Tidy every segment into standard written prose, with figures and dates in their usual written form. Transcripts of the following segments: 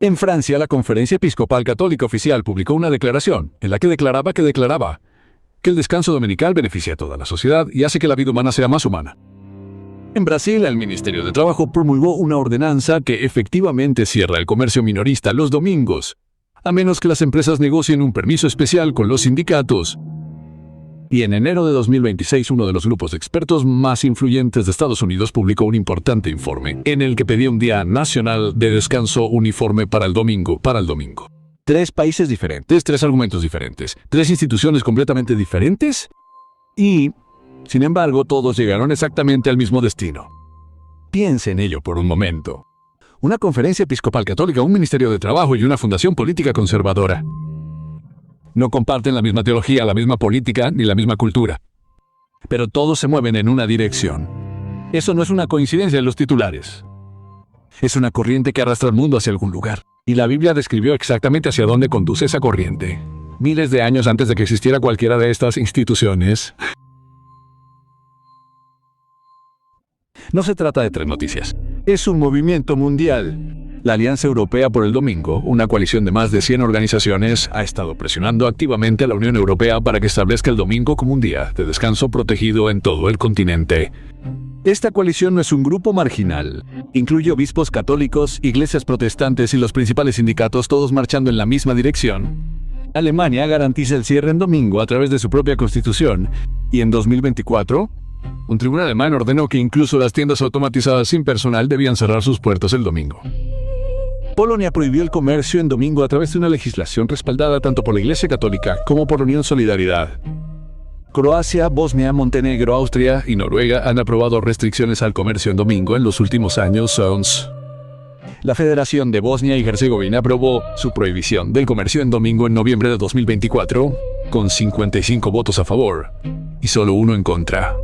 En Francia, la Conferencia Episcopal Católica Oficial publicó una declaración en la que declaraba que el descanso dominical beneficia a toda la sociedad y hace que la vida humana sea más humana. En Brasil, el Ministerio de Trabajo promulgó una ordenanza que efectivamente cierra el comercio minorista los domingos, a menos que las empresas negocien un permiso especial con los sindicatos. Y en enero de 2026, uno de los grupos de expertos más influyentes de Estados Unidos publicó un importante informe en el que pedía un día nacional de descanso uniforme para el domingo. Tres países diferentes, tres argumentos diferentes, tres instituciones completamente diferentes y, sin embargo, todos llegaron exactamente al mismo destino. Piense en ello por un momento. Una conferencia episcopal católica, un ministerio de trabajo y una fundación política conservadora. No comparten la misma teología, la misma política ni la misma cultura. Pero todos se mueven en una dirección. Eso no es una coincidencia en los titulares. Es una corriente que arrastra al mundo hacia algún lugar. Y la Biblia describió exactamente hacia dónde conduce esa corriente. Miles de años antes de que existiera cualquiera de estas instituciones. No se trata de tres noticias. Es un movimiento mundial. La Alianza Europea por el Domingo, una coalición de más de 100 organizaciones, ha estado presionando activamente a la Unión Europea para que establezca el domingo como un día de descanso protegido en todo el continente. Esta coalición no es un grupo marginal. Incluye obispos católicos, iglesias protestantes y los principales sindicatos, todos marchando en la misma dirección. Alemania garantiza el cierre en domingo a través de su propia constitución. Y en 2024, un tribunal alemán ordenó que incluso las tiendas automatizadas sin personal debían cerrar sus puertas el domingo. Polonia prohibió el comercio en domingo a través de una legislación respaldada tanto por la Iglesia Católica como por la Unión Solidaridad. Croacia, Bosnia, Montenegro, Austria y Noruega han aprobado restricciones al comercio en domingo en los últimos años. La Federación de Bosnia y Herzegovina aprobó su prohibición del comercio en domingo en noviembre de 2024, con 55 votos a favor y solo uno en contra.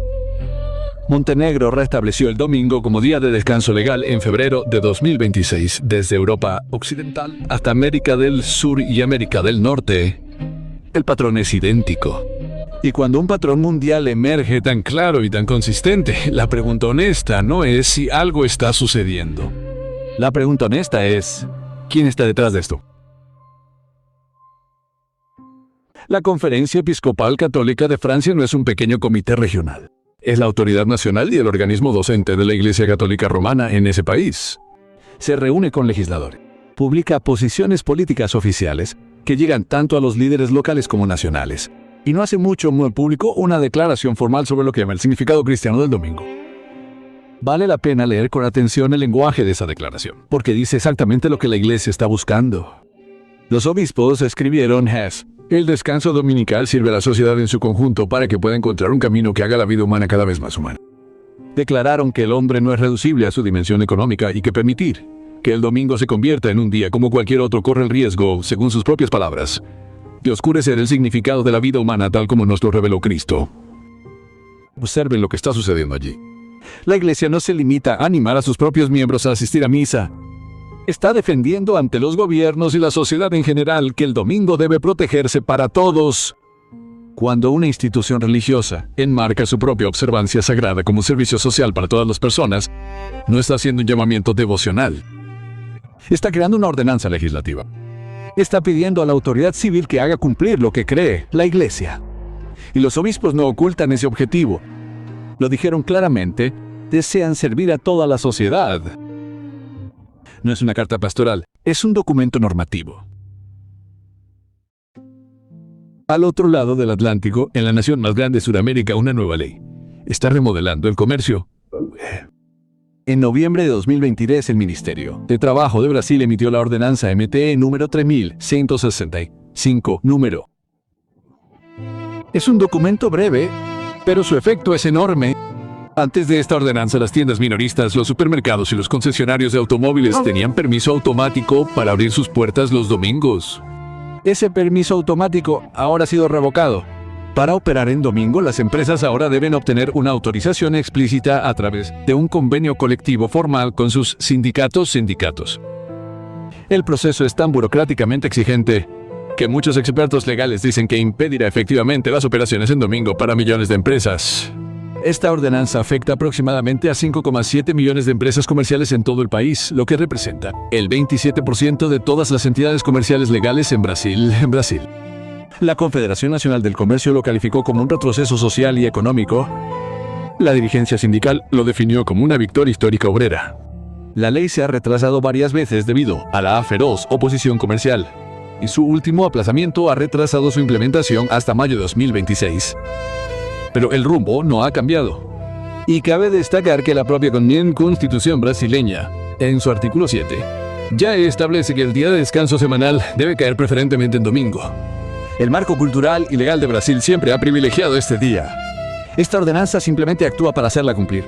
Montenegro restableció el domingo como día de descanso legal en febrero de 2026, desde Europa Occidental hasta América del Sur y América del Norte. El patrón es idéntico. Y cuando un patrón mundial emerge tan claro y tan consistente, la pregunta honesta no es si algo está sucediendo. La pregunta honesta es, ¿quién está detrás de esto? La Conferencia Episcopal Católica de Francia no es un pequeño comité regional. Es la autoridad nacional y el organismo docente de la Iglesia Católica Romana en ese país. Se reúne con legisladores. Publica posiciones políticas oficiales que llegan tanto a los líderes locales como nacionales. Y no hace mucho publicó una declaración formal sobre lo que llama el significado cristiano del domingo. Vale la pena leer con atención el lenguaje de esa declaración, porque dice exactamente lo que la Iglesia está buscando. Los obispos escribieron: el descanso dominical sirve a la sociedad en su conjunto para que pueda encontrar un camino que haga la vida humana cada vez más humana. Declararon que el hombre no es reducible a su dimensión económica y que permitir que el domingo se convierta en un día como cualquier otro corre el riesgo, según sus propias palabras, de oscurecer el significado de la vida humana tal como nos lo reveló Cristo. Observen lo que está sucediendo allí. La Iglesia no se limita a animar a sus propios miembros a asistir a misa. Está defendiendo ante los gobiernos y la sociedad en general que el domingo debe protegerse para todos. Cuando una institución religiosa enmarca su propia observancia sagrada como un servicio social para todas las personas, no está haciendo un llamamiento devocional. Está creando una ordenanza legislativa. Está pidiendo a la autoridad civil que haga cumplir lo que cree la Iglesia. Y los obispos no ocultan ese objetivo. Lo dijeron claramente, desean servir a toda la sociedad. No es una carta pastoral, es un documento normativo. Al otro lado del Atlántico, en la nación más grande de Sudamérica, una nueva ley está remodelando el comercio. En noviembre de 2023, el Ministerio de Trabajo de Brasil emitió la ordenanza MTE número 3165, Es un documento breve, pero su efecto es enorme. Antes de esta ordenanza, las tiendas minoristas, los supermercados y los concesionarios de automóviles tenían permiso automático para abrir sus puertas los domingos. Ese permiso automático ahora ha sido revocado. Para operar en domingo, las empresas ahora deben obtener una autorización explícita a través de un convenio colectivo formal con sus sindicatos. El proceso es tan burocráticamente exigente que muchos expertos legales dicen que impedirá efectivamente las operaciones en domingo para millones de empresas. Esta ordenanza afecta aproximadamente a 5,7 millones de empresas comerciales en todo el país, lo que representa el 27% de todas las entidades comerciales legales en Brasil. La Confederación Nacional del Comercio lo calificó como un retroceso social y económico. La dirigencia sindical lo definió como una victoria histórica obrera. La ley se ha retrasado varias veces debido a la feroz oposición comercial, y su último aplazamiento ha retrasado su implementación hasta mayo de 2026. Pero el rumbo no ha cambiado. Y cabe destacar que la propia Constitución brasileña, en su artículo 7, ya establece que el día de descanso semanal debe caer preferentemente en domingo. El marco cultural y legal de Brasil siempre ha privilegiado este día. Esta ordenanza simplemente actúa para hacerla cumplir.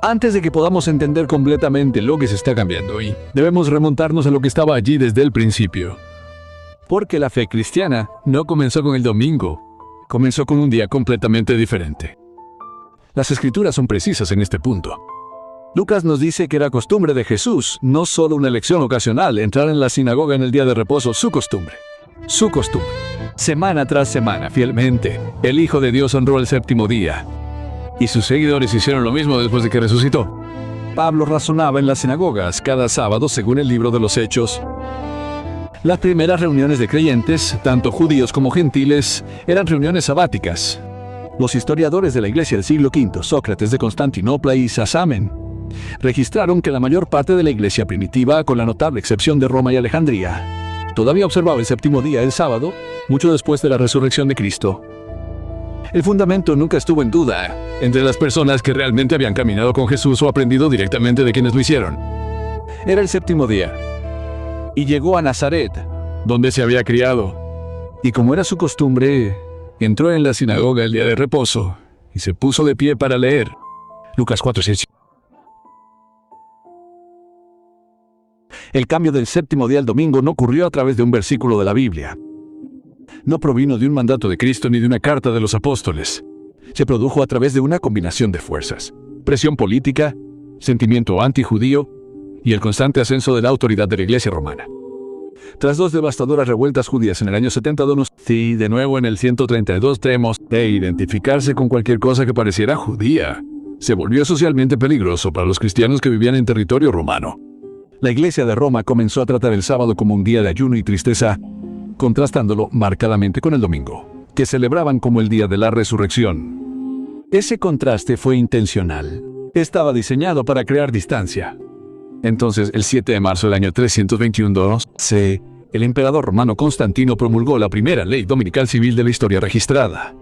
Antes de que podamos entender completamente lo que se está cambiando hoy, debemos remontarnos a lo que estaba allí desde el principio. Porque la fe cristiana no comenzó con el domingo, comenzó con un día completamente diferente. Las escrituras son precisas en este punto. Lucas nos dice que era costumbre de Jesús, no solo una elección ocasional, entrar en la sinagoga en el día de reposo, su costumbre. Semana tras semana, fielmente, el Hijo de Dios honró el séptimo día. Y sus seguidores hicieron lo mismo después de que resucitó. Pablo razonaba en las sinagogas cada sábado según el libro de los Hechos. Las primeras reuniones de creyentes, tanto judíos como gentiles, eran reuniones sabáticas. Los historiadores de la iglesia del siglo V, Sócrates de Constantinopla y Sasamen, registraron que la mayor parte de la iglesia primitiva, con la notable excepción de Roma y Alejandría, todavía observaba el séptimo día, el sábado, mucho después de la resurrección de Cristo. El fundamento nunca estuvo en duda entre las personas que realmente habían caminado con Jesús o aprendido directamente de quienes lo hicieron. Era el séptimo día. Y llegó a Nazaret, donde se había criado. Y como era su costumbre, entró en la sinagoga el día de reposo y se puso de pie para leer. Lucas 4:6. El cambio del séptimo día al domingo no ocurrió a través de un versículo de la Biblia. No provino de un mandato de Cristo ni de una carta de los apóstoles. Se produjo a través de una combinación de fuerzas: presión política, sentimiento antijudío y el constante ascenso de la autoridad de la Iglesia romana. Tras dos devastadoras revueltas judías en el año 72, y de nuevo en el 132, tenemos de identificarse con cualquier cosa que pareciera judía. Se volvió socialmente peligroso para los cristianos que vivían en territorio romano. La Iglesia de Roma comenzó a tratar el sábado como un día de ayuno y tristeza, contrastándolo marcadamente con el domingo, que celebraban como el día de la resurrección. Ese contraste fue intencional. Estaba diseñado para crear distancia. Entonces, el 7 de marzo del año 321, el emperador romano Constantino promulgó la primera ley dominical civil de la historia registrada.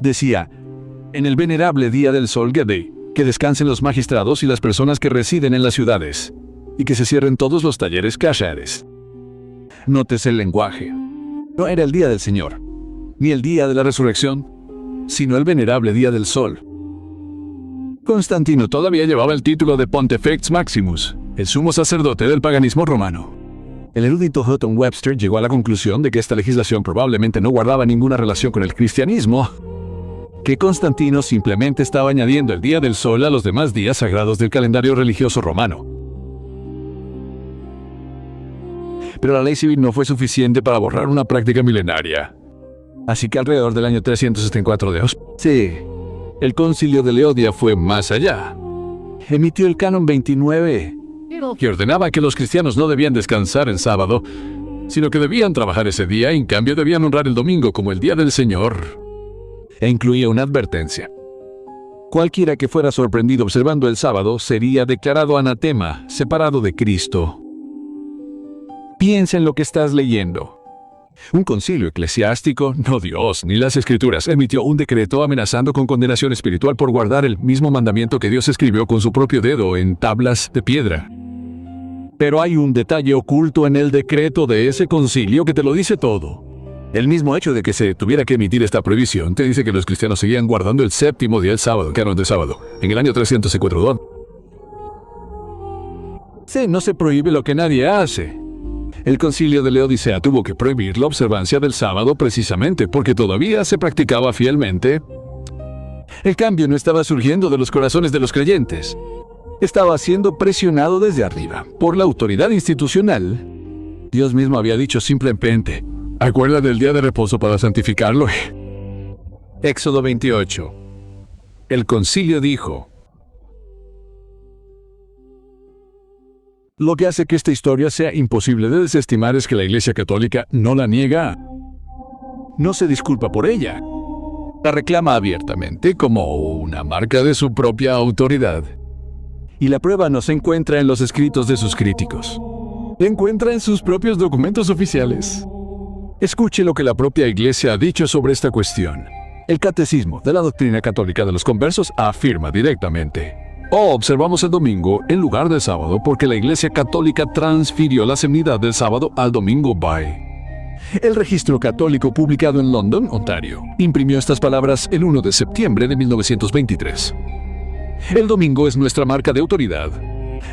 Decía: en el venerable día del sol Gede, que descansen los magistrados y las personas que residen en las ciudades, y que se cierren todos los talleres kasheres. Nótese el lenguaje. No era el día del Señor, ni el día de la resurrección, sino el venerable día del sol. Constantino todavía llevaba el título de Pontifex Maximus, el sumo sacerdote del paganismo romano. El erudito Houghton Webster llegó a la conclusión de que esta legislación probablemente no guardaba ninguna relación con el cristianismo, que Constantino simplemente estaba añadiendo el día del sol a los demás días sagrados del calendario religioso romano. Pero la ley civil no fue suficiente para borrar una práctica milenaria. Así que alrededor del año 374 el concilio de Leodia fue más allá. Emitió el canon 29, que ordenaba que los cristianos no debían descansar el sábado, sino que debían trabajar ese día y en cambio debían honrar el domingo como el día del Señor. E incluía una advertencia: cualquiera que fuera sorprendido observando el sábado sería declarado anatema, separado de Cristo. Piensa en lo que estás leyendo. Un concilio eclesiástico, no Dios ni las Escrituras, emitió un decreto amenazando con condenación espiritual por guardar el mismo mandamiento que Dios escribió con su propio dedo en tablas de piedra. Pero hay un detalle oculto en el decreto de ese concilio que te lo dice todo. El mismo hecho de que se tuviera que emitir esta prohibición te dice que los cristianos seguían guardando el séptimo día, el sábado, canon de sábado, en el año 342. No se prohíbe lo que nadie hace. El concilio de Laodicea tuvo que prohibir la observancia del sábado precisamente porque todavía se practicaba fielmente. El cambio no estaba surgiendo de los corazones de los creyentes. Estaba siendo presionado desde arriba por la autoridad institucional. Dios mismo había dicho simplemente: acuérdate del día de reposo para santificarlo. Éxodo 28. El concilio dijo: lo que hace que esta historia sea imposible de desestimar es que la Iglesia Católica no la niega. No se disculpa por ella. La reclama abiertamente como una marca de su propia autoridad. Y la prueba no se encuentra en los escritos de sus críticos. Se encuentra en sus propios documentos oficiales. Escuche lo que la propia Iglesia ha dicho sobre esta cuestión. El Catecismo de la Doctrina Católica de los Conversos afirma directamente: observamos el domingo en lugar del sábado porque la Iglesia Católica transfirió la solemnidad del sábado al domingo by. El registro católico publicado en London, Ontario, imprimió estas palabras el 1 de septiembre de 1923. El domingo es nuestra marca de autoridad.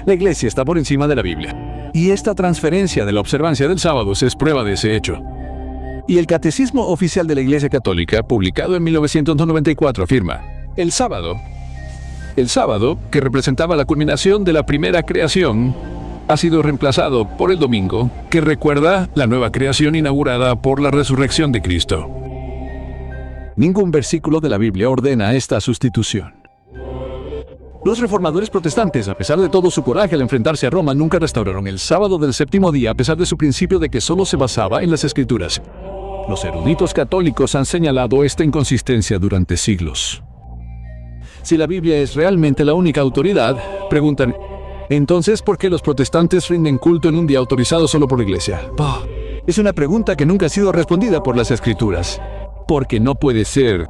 La Iglesia está por encima de la Biblia. Y esta transferencia de la observancia del sábado es prueba de ese hecho. Y el Catecismo Oficial de la Iglesia Católica, publicado en 1994, afirma: el sábado, que representaba la culminación de la primera creación, ha sido reemplazado por el domingo, que recuerda la nueva creación inaugurada por la resurrección de Cristo. Ningún versículo de la Biblia ordena esta sustitución. Los reformadores protestantes, a pesar de todo su coraje al enfrentarse a Roma, nunca restauraron el sábado del séptimo día a pesar de su principio de que solo se basaba en las Escrituras. Los eruditos católicos han señalado esta inconsistencia durante siglos. Si la Biblia es realmente la única autoridad, preguntan, entonces, ¿por qué los protestantes rinden culto en un día autorizado solo por la Iglesia? Es una pregunta que nunca ha sido respondida por las Escrituras. Porque no puede ser.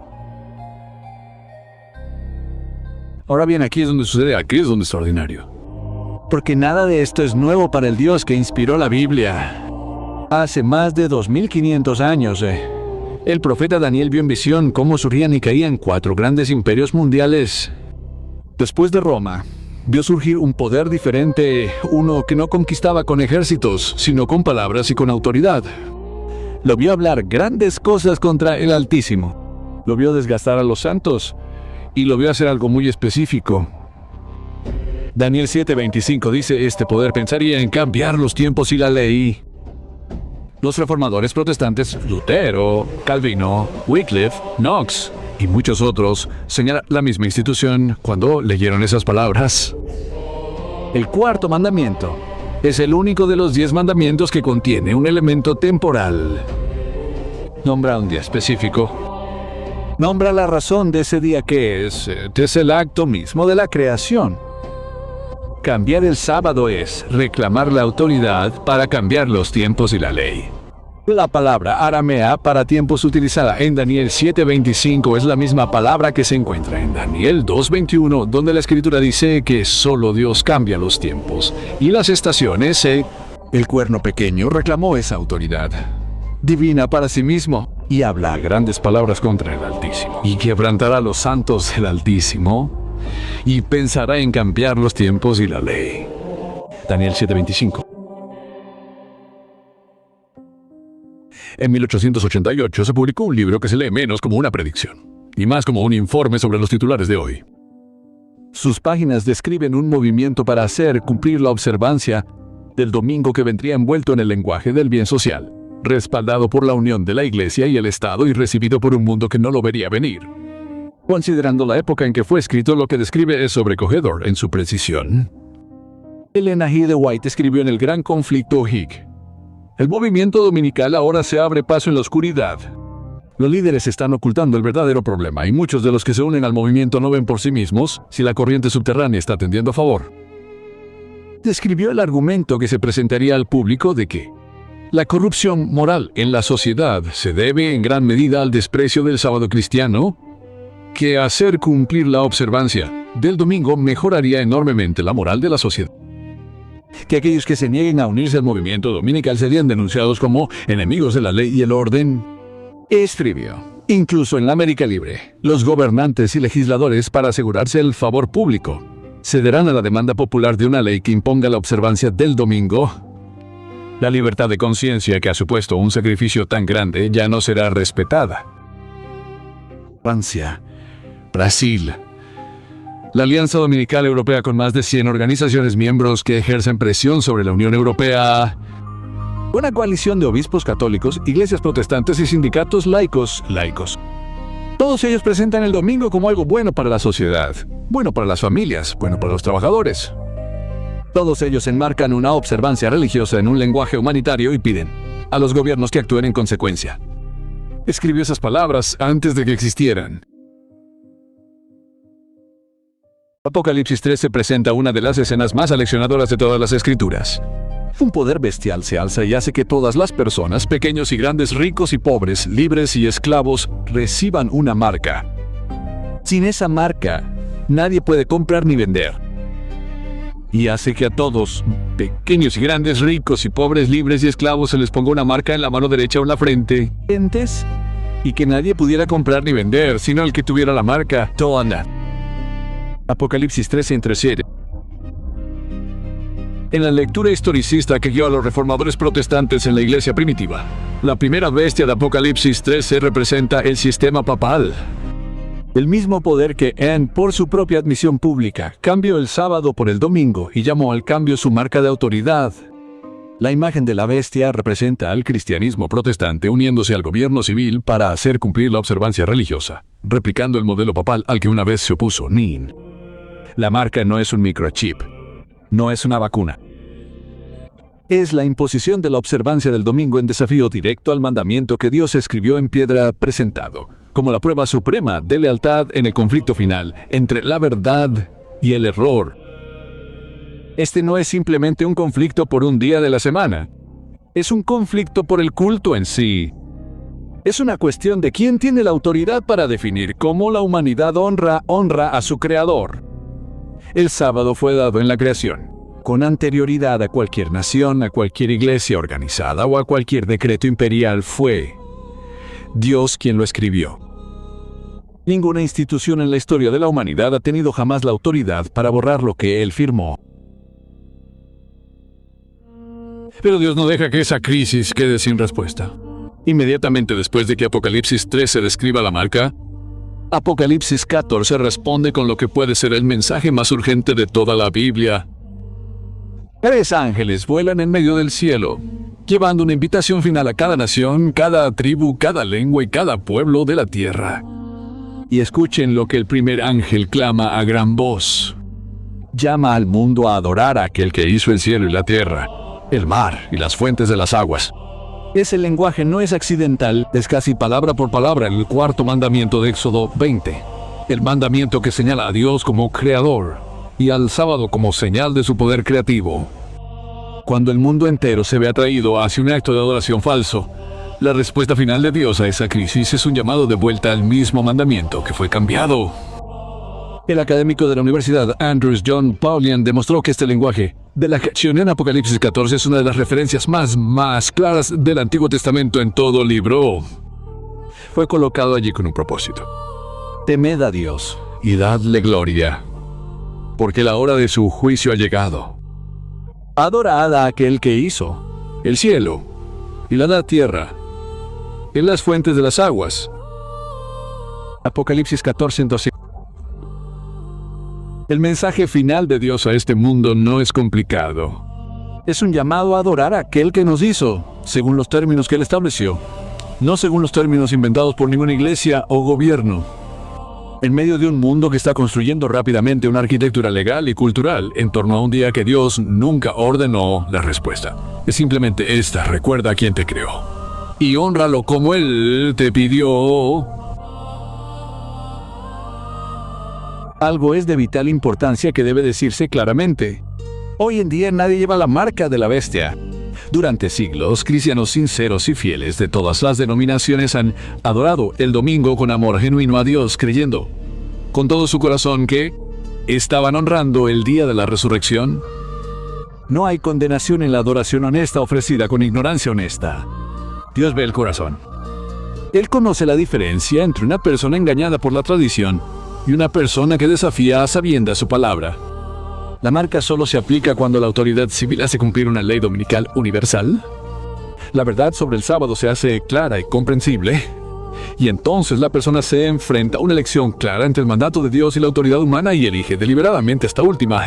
Ahora bien, aquí es donde sucede, aquí es donde es extraordinario. Porque nada de esto es nuevo para el Dios que inspiró la Biblia. Hace más de 2500 años, el profeta Daniel vio en visión cómo surgían y caían 4 grandes imperios mundiales. Después de Roma, vio surgir un poder diferente, uno que no conquistaba con ejércitos, sino con palabras y con autoridad. Lo vio hablar grandes cosas contra el Altísimo. Lo vio desgastar a los santos. Y lo vio hacer algo muy específico. Daniel 7:25 dice: este poder pensaría en cambiar los tiempos y la ley. Los reformadores protestantes, Lutero, Calvino, Wycliffe, Knox y muchos otros, señalan la misma institución cuando leyeron esas palabras. El cuarto mandamiento es el único de los 10 mandamientos que contiene un elemento temporal. Nombra un día específico. Nombra la razón de ese día que es el acto mismo de la creación. Cambiar el sábado es reclamar la autoridad para cambiar los tiempos y la ley. La palabra aramea para tiempos utilizada en Daniel 7:25 es la misma palabra que se encuentra en Daniel 2:21, donde la Escritura dice que solo Dios cambia los tiempos y las estaciones. El cuerno pequeño reclamó esa autoridad divina para sí mismo y habla grandes palabras contra el Altísimo y quebrantará a los santos del Altísimo y pensará en cambiar los tiempos y la ley. Daniel 7:25. En 1888 se publicó un libro que se lee menos como una predicción y más como un informe sobre los titulares de hoy. Sus páginas describen un movimiento para hacer cumplir la observancia del domingo que vendría envuelto en el lenguaje del bien social, respaldado por la unión de la Iglesia y el Estado y recibido por un mundo que no lo vería venir. Considerando la época en que fue escrito, lo que describe es sobrecogedor en su precisión. Elena G. de White escribió en El Gran Conflicto Hig: el movimiento dominical ahora se abre paso en la oscuridad. Los líderes están ocultando el verdadero problema y muchos de los que se unen al movimiento no ven por sí mismos si la corriente subterránea está tendiendo a favor. Describió el argumento que se presentaría al público de que la corrupción moral en la sociedad se debe en gran medida al desprecio del sábado cristiano, que hacer cumplir la observancia del domingo mejoraría enormemente la moral de la sociedad. Que aquellos que se nieguen a unirse al movimiento dominical serían denunciados como enemigos de la ley y el orden. Escribió: incluso en la América libre, los gobernantes y legisladores, para asegurarse el favor público, cederán a la demanda popular de una ley que imponga la observancia del domingo. La libertad de conciencia, que ha supuesto un sacrificio tan grande, ya no será respetada. Francia, Brasil. La Alianza Dominical Europea, con más de 100 organizaciones miembros que ejercen presión sobre la Unión Europea. Una coalición de obispos católicos, iglesias protestantes y sindicatos laicos. Todos ellos presentan el domingo como algo bueno para la sociedad, bueno para las familias, bueno para los trabajadores. Todos ellos enmarcan una observancia religiosa en un lenguaje humanitario y piden a los gobiernos que actúen en consecuencia. Escribió esas palabras antes de que existieran. Apocalipsis 13 presenta una de las escenas más aleccionadoras de todas las escrituras. Un poder bestial se alza y hace que todas las personas, pequeños y grandes, ricos y pobres, libres y esclavos, reciban una marca. Sin esa marca, nadie puede comprar ni vender. Y hace que a todos, pequeños y grandes, ricos y pobres, libres y esclavos, se les ponga una marca en la mano derecha o en la frente. Y que nadie pudiera comprar ni vender, sino el que tuviera la marca. Toana. Apocalipsis 13 entre 7. En la lectura historicista que guió a los reformadores protestantes en la iglesia primitiva, la primera bestia de Apocalipsis 13 representa el sistema papal. El mismo poder que Anne, por su propia admisión pública, cambió el sábado por el domingo y llamó al cambio su marca de autoridad. La imagen de la bestia representa al cristianismo protestante uniéndose al gobierno civil para hacer cumplir la observancia religiosa, replicando el modelo papal al que una vez se opuso Nin. La marca no es un microchip, no es una vacuna. Es la imposición de la observancia del domingo en desafío directo al mandamiento que Dios escribió en piedra, presentado como la prueba suprema de lealtad en el conflicto final entre la verdad y el error. Este no es simplemente un conflicto por un día de la semana. Es un conflicto por el culto en sí. Es una cuestión de quién tiene la autoridad para definir cómo la humanidad honra a su Creador. El sábado fue dado en la creación, con anterioridad a cualquier nación, a cualquier iglesia organizada o a cualquier decreto imperial. Fue Dios quien lo escribió. Ninguna institución en la historia de la humanidad ha tenido jamás la autoridad para borrar lo que Él firmó. Pero Dios no deja que esa crisis quede sin respuesta. Inmediatamente después de que Apocalipsis 13 describa la marca, Apocalipsis 14 responde con lo que puede ser el mensaje más urgente de toda la Biblia. 3 ángeles vuelan en medio del cielo, llevando una invitación final a cada nación, cada tribu, cada lengua y cada pueblo de la tierra. Y escuchen lo que el primer ángel clama a gran voz. Llama al mundo a adorar a aquel que hizo el cielo y la tierra, el mar y las fuentes de las aguas. Ese lenguaje no es accidental, es casi palabra por palabra el cuarto mandamiento de Éxodo 20. El mandamiento que señala a Dios como creador y al sábado como señal de su poder creativo. Cuando el mundo entero se ve atraído hacia un acto de adoración falso, la respuesta final de Dios a esa crisis es un llamado de vuelta al mismo mandamiento que fue cambiado. El académico de la Universidad Andrews John Paulian demostró que este lenguaje de la creación en Apocalipsis 14 es una de las referencias más claras del Antiguo Testamento en todo el libro. Fue colocado allí con un propósito. Temed a Dios y dadle gloria, porque la hora de su juicio ha llegado. Adorad a aquel que hizo el cielo y la tierra y las fuentes de las aguas. Apocalipsis 14, 12. El mensaje final de Dios a este mundo no es complicado. Es un llamado a adorar a aquel que nos hizo, según los términos que Él estableció, no según los términos inventados por ninguna iglesia o gobierno. En medio de un mundo que está construyendo rápidamente una arquitectura legal y cultural en torno a un día que Dios nunca ordenó, la respuesta es simplemente esta: recuerda a quien te creó y hónralo como Él te pidió. Algo es de vital importancia que debe decirse claramente. Hoy en día nadie lleva la marca de la bestia. Durante siglos, cristianos sinceros y fieles de todas las denominaciones han adorado el domingo con amor genuino a Dios, creyendo con todo su corazón que estaban honrando el día de la resurrección. No hay condenación en la adoración honesta ofrecida con ignorancia honesta. Dios ve el corazón. Él conoce la diferencia entre una persona engañada por la tradición y una persona que desafía a sabiendas su palabra. La marca solo se aplica cuando la autoridad civil hace cumplir una ley dominical universal. La verdad sobre el sábado se hace clara y comprensible, y entonces la persona se enfrenta a una elección clara entre el mandato de Dios y la autoridad humana y elige deliberadamente esta última.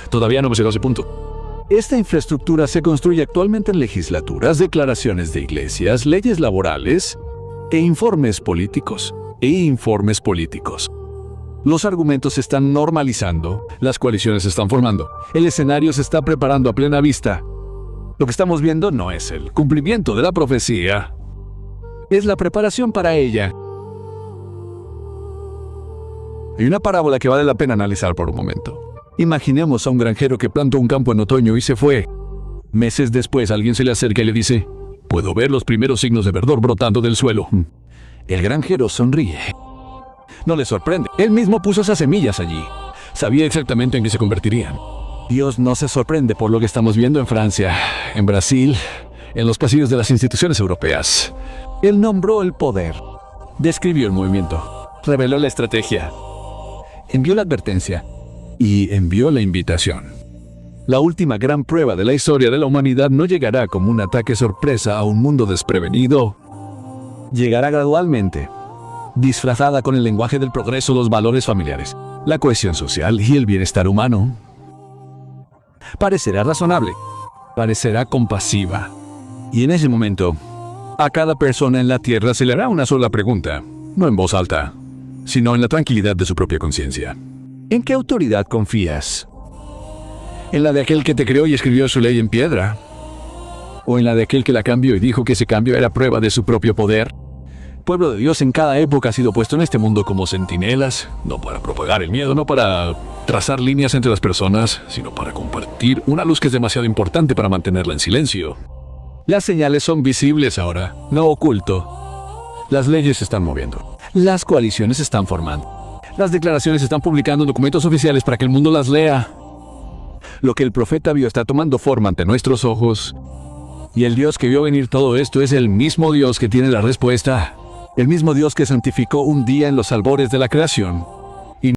Todavía no hemos llegado a ese punto. Esta infraestructura se construye actualmente en legislaturas, declaraciones de iglesias, leyes laborales, E informes políticos. Los argumentos se están normalizando, las coaliciones se están formando, el escenario se está preparando a plena vista. Lo que estamos viendo no es el cumplimiento de la profecía, es la preparación para ella. Hay una parábola que vale la pena analizar por un momento. Imaginemos a un granjero que plantó un campo en otoño y se fue. Meses después alguien se le acerca y le dice: «Puedo ver los primeros signos de verdor brotando del suelo». El granjero sonríe. No le sorprende. Él mismo puso esas semillas allí. Sabía exactamente en qué se convertirían. Dios no se sorprende por lo que estamos viendo en Francia, en Brasil, en los pasillos de las instituciones europeas. Él nombró el poder, describió el movimiento, reveló la estrategia, envió la advertencia y envió la invitación. La última gran prueba de la historia de la humanidad no llegará como un ataque sorpresa a un mundo desprevenido. Llegará gradualmente, disfrazada con el lenguaje del progreso, los valores familiares, la cohesión social y el bienestar humano. Parecerá razonable, parecerá compasiva. Y en ese momento, a cada persona en la tierra se le hará una sola pregunta, no en voz alta, sino en la tranquilidad de su propia conciencia. ¿En qué autoridad confías? ¿En la de aquel que te creó y escribió su ley en piedra? ¿O en la de aquel que la cambió y dijo que ese cambio era prueba de su propio poder? El pueblo de Dios en cada época ha sido puesto en este mundo como centinelas, no para propagar el miedo, no para trazar líneas entre las personas, sino para compartir una luz que es demasiado importante para mantenerla en silencio. Las señales son visibles ahora, no oculto. Las leyes se están moviendo. Las coaliciones se están formando. Las declaraciones se están publicando en documentos oficiales para que el mundo las lea. Lo que el profeta vio está tomando forma ante nuestros ojos. Y el Dios que vio venir todo esto es el mismo Dios que tiene la respuesta. El mismo Dios que santificó un día en los albores de la creación.